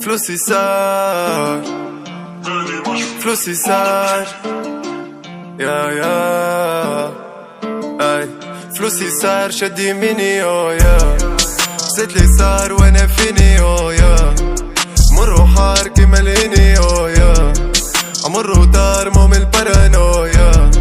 فلوسي صار فلوسي صار يا اي فلوسي صار شد يميني يا زيت لي صار وانا فيني يا مر وحار كيما الهني يا امر ودار مو من البارانويا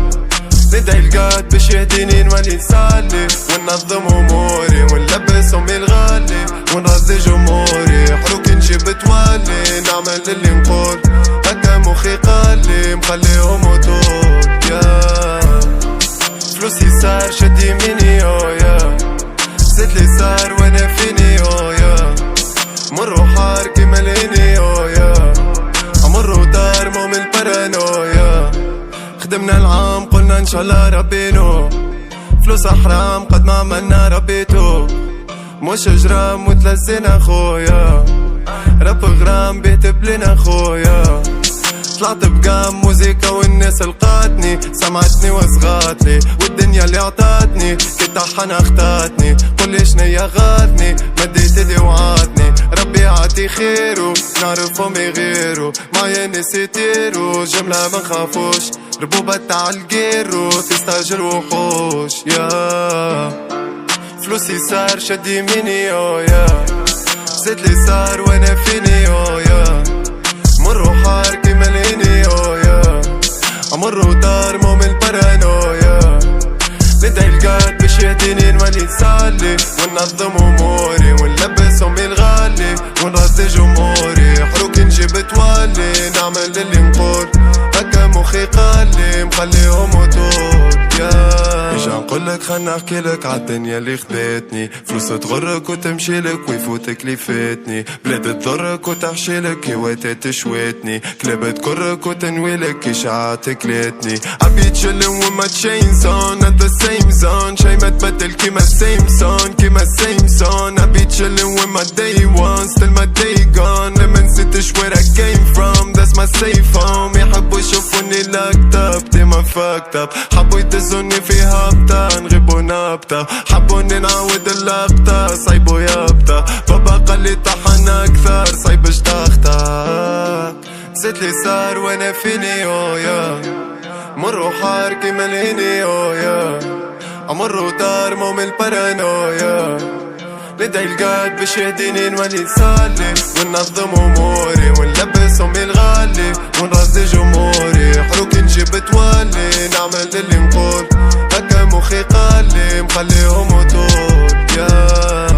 ندعي القاد باش يهديني نولي نصلي وننظم اموري ونلبس امي الغالي ونرضي جمهوري حروك نجيب تولي نعمل اللي نقول هكا مخي قالي مخليهم وطول يا فلوسي صار شد يميني يا زيت لي صار وانا فيني يا مر وحار كيما الهني يا امر ودار مو من البارانويا خدمنا العام قلنا ان شاء الله ربينو فلوس حرام قد ما عملنا ربيتو مش جرام وتلزينا خويا رب غرام بيهتب لنا خويا طلعت بقام موزيكا والناس لقاتني سمعتني وصغاتلي والدنيا اللي عطاتني كي طحن اخطاتني قولي شنيا غاتني مديت ايدي وعاتني ربي عطي خيرو نعرفهم يغيرو معايا ناس يطيرو جملة ما نخافوش ربوبة تاع القيرو تستاجر وحوش يا فلوسي صار شد يميني يا زيت لي صار وانا فيني يا مر وحار كيما الهني يا امر ودار مو من البارانويا ندعي القاد باش يهديني نولي نصلي وننظم اموري ونلبس امي الغالي ونرضي جمهوري حروك نجيب تولي نعمل اللي نقول هكا مخي قالي مخليهم وطول يا اجا نقولك خلنا نحكيلك عالدنيا اللي خذتني فلوس تغرك وتمشيلك ويفوتك اللي فاتني بلاد تضرك وتحشيلك هوايات تشويتني كلاب تكرك وتنويلك اشاعات كلاتني عبيد شلم وما تشين زون at the same zone شي ما تبدل كيما السيم سون كيما السيم سون عبيد شلم وما day one still my day gone لما نسيتش where I came from that's my safe home يحبوا يشوفوني locked up ديما fucked up حبوا يدزوني في هابطة نغيب ونابطة حبوني نعاود اللقطة صايبو يابطة بابا قالي طحن اكثر صايبش تختك زيت لي صار وانا فيني يا مر وحار كيما الهني يا امر ودار مو من البارانويا ندعي القاد باش يهديني نولي نصلي وننظم اموري ونلبس امي الغالي ونرضي جمهوري حروك نجيب تولي نعمل اللي نقول هكا مخي قالي مخليهم وطول يا